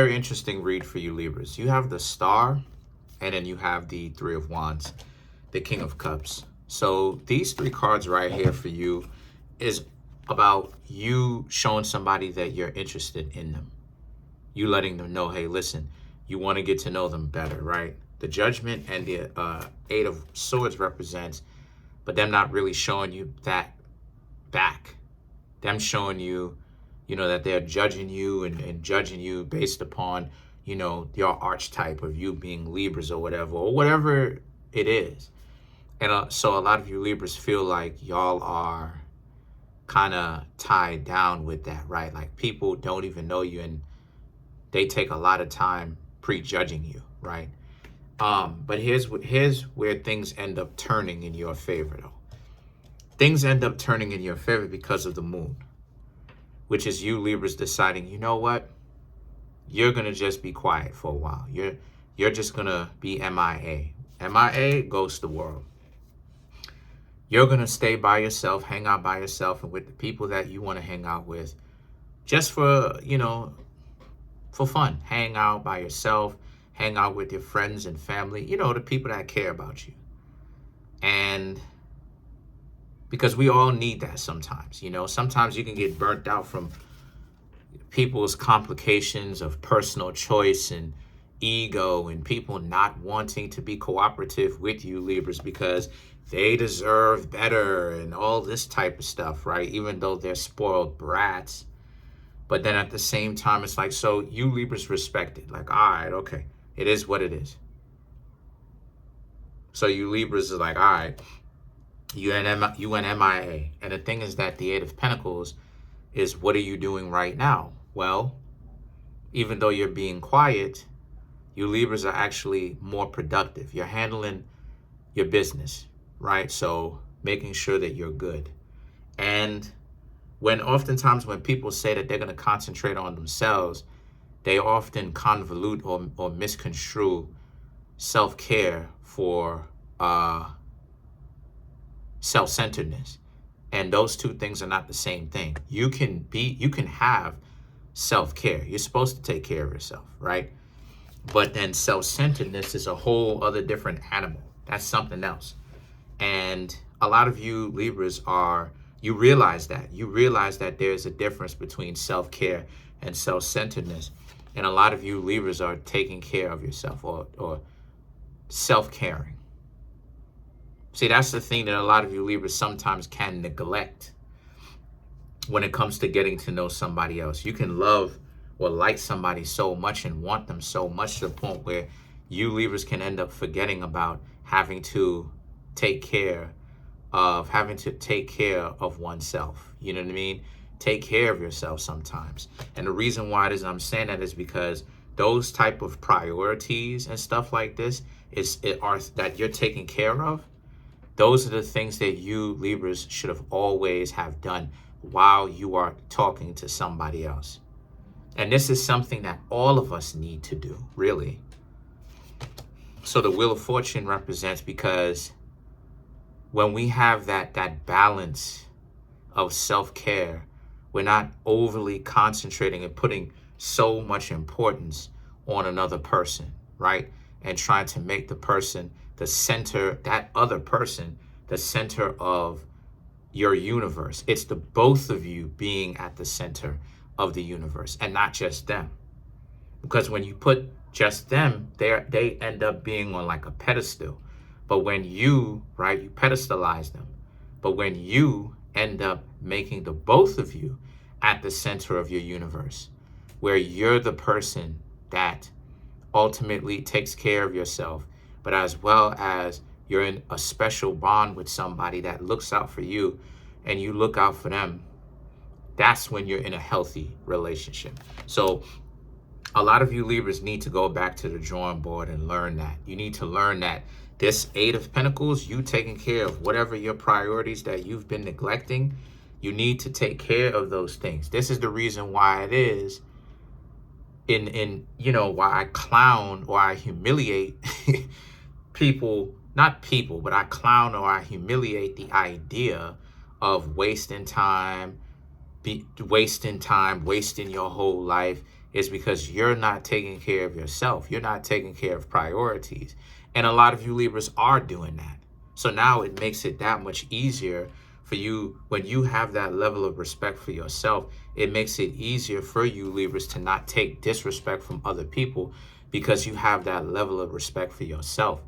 Very interesting read for you Libras. You have the Star, and then you have the Three of Wands, the King of Cups. So these three cards right here for you is about you showing somebody that you're interested in them. You letting them know, hey, listen, you want to get to know them better, right? The Judgment and the Eight of Swords represents, but them not really showing you that back. Them showing you, that they're judging you and judging you based upon, your archetype of you being Libras or whatever it is. And so a lot of you Libras feel like y'all are kind of tied down with that, right? Like people don't even know you and they take a lot of time prejudging you, right? But here's where things end up turning in your favor, though. Things end up turning in your favor because of the moon, which is you Libras deciding, you know what? You're gonna just be quiet for a while. You're just gonna be MIA. MIA, ghost the world. You're gonna stay by yourself, hang out by yourself, and with the people that you want to hang out with, just for for fun. Hang out by yourself, hang out with your friends and family, the people that care about you. And because we all need that sometimes, sometimes you can get burnt out from people's complications of personal choice and ego and people not wanting to be cooperative with you Libras because they deserve better and all this type of stuff, right? Even though they're spoiled brats. But then at the same time, it's like, so you Libras respect it. Like, all right, okay, it is what it is. So you Libras is like, all right, you went MIA. And the thing is that the Eight of Pentacles is, what are you doing right now? Well, even though you're being quiet, you Libras are actually more productive. You're handling your business, right? So making sure that you're good. And oftentimes when people say that they're going to concentrate on themselves, they often convolute or misconstrue self-care for self-centeredness. And those two things are not the same thing. You can have self-care. You're supposed to take care of yourself, right? But then self-centeredness is a whole other different animal. That's something else. And a lot of you Libras you realize that there's a difference between self-care and self-centeredness. And a lot of you Libras are taking care of yourself or self-caring. See, that's the thing that a lot of you Libras sometimes can neglect when it comes to getting to know somebody else. You can love or like somebody so much and want them so much to the point where you Libras can end up forgetting about having to take care of oneself. You know what I mean? Take care of yourself sometimes. And the reason why I'm saying that is because those type of priorities and stuff like this that you're taking care of. Those are the things that you Libras should have always have done while you are talking to somebody else. And this is something that all of us need to do, really. So the Wheel of Fortune represents, because when we have that balance of self-care, we're not overly concentrating and putting so much importance on another person, right? And trying to make the person the center, that other person, the center of your universe. It's the both of you being at the center of the universe and not just them. Because when you put just them, they end up being on like a pedestal. But when you pedestalize them. But when you end up making the both of you at the center of your universe, where you're the person that ultimately takes care of yourself, but as well as you're in a special bond with somebody that looks out for you and you look out for them, that's when you're in a healthy relationship. So a lot of you Libras need to go back to the drawing board and learn that. You need to learn that this Eight of Pentacles, you taking care of whatever your priorities that you've been neglecting, you need to take care of those things. This is the reason why it is why I clown or I humiliate people, not people, but I clown or I humiliate the idea of wasting time, wasting your whole life, is because you're not taking care of yourself. You're not taking care of priorities. And a lot of you Libras are doing that. So now it makes it that much easier for you when you have that level of respect for yourself. It makes it easier for you Libras to not take disrespect from other people because you have that level of respect for yourself.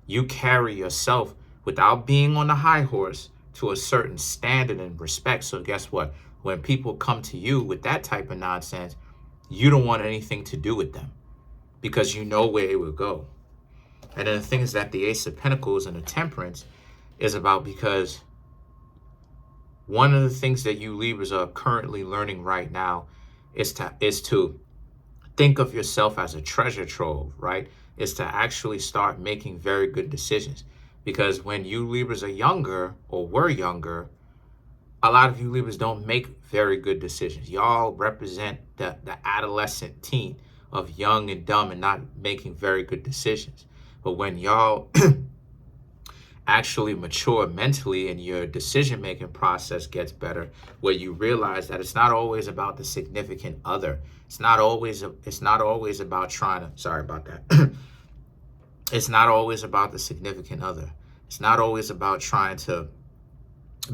You carry yourself without being on the high horse to a certain standard and respect. So guess what? When people come to you with that type of nonsense, you don't want anything to do with them because you know where it will go. And then the thing is that the Ace of Pentacles and the Temperance is about, because one of the things that you Libras are currently learning right now is to think of yourself as a treasure trove, right? Is to actually start making very good decisions. Because when you Libras are younger or were younger, a lot of you Libras don't make very good decisions. Y'all represent the adolescent teen of young and dumb and not making very good decisions. But when y'all actually mature mentally and your decision-making process gets better, where you realize that it's not always about the significant other. It's not always about trying to, sorry about that. It's not always about the significant other. It's not always about trying to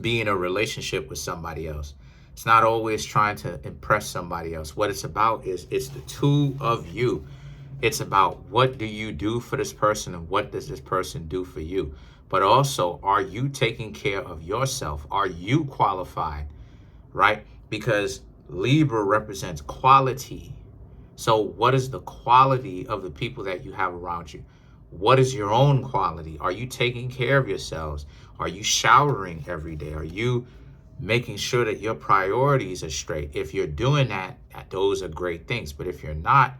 be in a relationship with somebody else. It's not always trying to impress somebody else. What it's about is it's the two of you. It's about what do you do for this person and what does this person do for you. But also, are you taking care of yourself? Are you qualified, right? Because Libra represents quality. So what is the quality of the people that you have around you? What is your own quality? Are you taking care of yourselves? Are you showering every day? Are you making sure that your priorities are straight? If you're doing that, those are great things. But if you're not,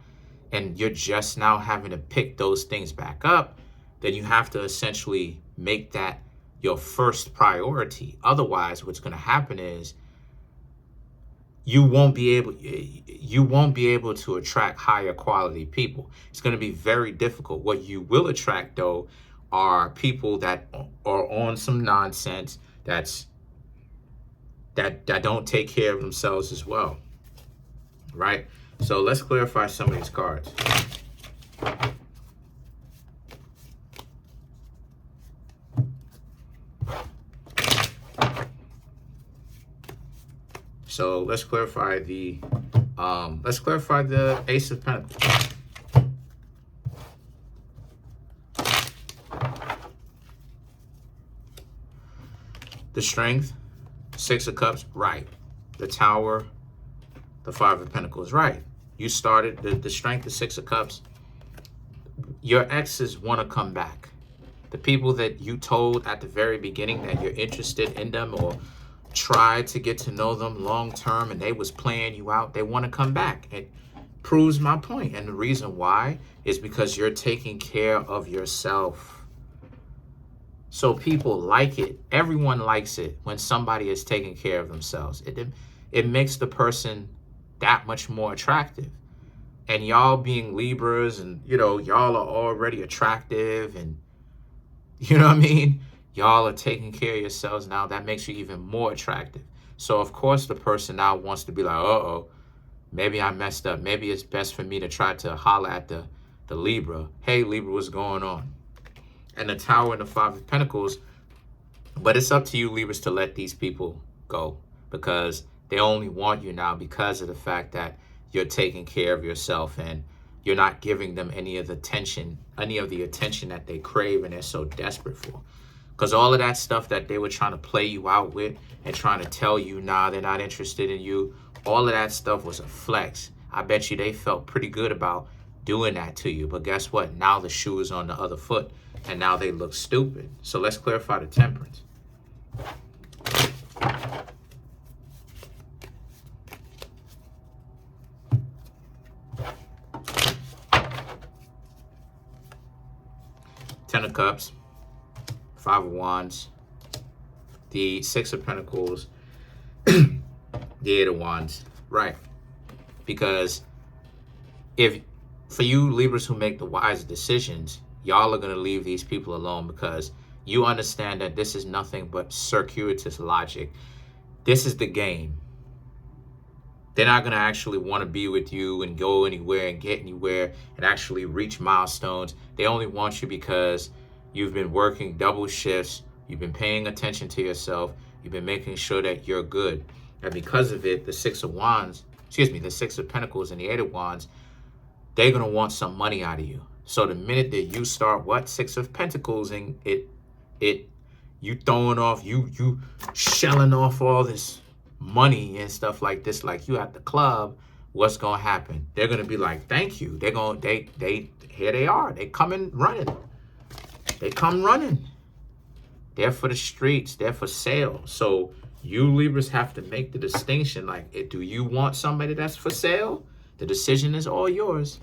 and you're just now having to pick those things back up, then you have to essentially make that your first priority. Otherwise, what's going to happen is you won't be able to attract higher quality people. It's going to be very difficult. What you will attract, though, are people that are on some nonsense that don't take care of themselves as well, right? So let's clarify some of these cards. So let's clarify the Ace of Pentacles. The Strength, Six of Cups, right. The Tower, the Five of Pentacles, right. You started the Strength, the Six of Cups. Your exes want to come back. The people that you told at the very beginning that you're interested in them or tried to get to know them long term and they was playing you out, they want to come back. It proves my point. And the reason why is because you're taking care of yourself. So people like it. Everyone likes it when somebody is taking care of themselves. It makes the person that much more attractive. And y'all being Libras and, y'all are already attractive and, you know what I mean? Y'all are taking care of yourselves now. That makes you even more attractive. So, of course, the person now wants to be like, uh-oh, maybe I messed up. Maybe it's best for me to try to holler at the Libra. Hey, Libra, what's going on? And the Tower and the Five of Pentacles. But it's up to you, Libras, to let these people go because they only want you now because of the fact that you're taking care of yourself and you're not giving them any of the attention that they crave and they're so desperate for. Because all of that stuff that they were trying to play you out with and trying to tell you, nah, they're not interested in you, all of that stuff was a flex. I bet you they felt pretty good about doing that to you. But guess what? Now the shoe is on the other foot and now they look stupid. So let's clarify the Temperance. Ten of Cups, Five of Wands, the Six of Pentacles, the Eight of Wands, right? Because for you Libras who make the wise decisions, y'all are going to leave these people alone because you understand that this is nothing but circuitous logic. This is the game. They're not going to actually want to be with you and go anywhere and get anywhere and actually reach milestones. They only want you because you've been working double shifts. You've been paying attention to yourself. You've been making sure that you're good. And because of it, the Six of Wands, the Six of Pentacles and the Eight of Wands, they're going to want some money out of you. So the minute that you start Six of Pentacles and you throwing off, you shelling off all this money and stuff like this, like you at the club, what's gonna happen? They're gonna be like, thank you. They're gonna here they are. They coming running. They come running. They're for the streets. They're for sale. So you Libras have to make the distinction. Like, do you want somebody that's for sale? The decision is all yours.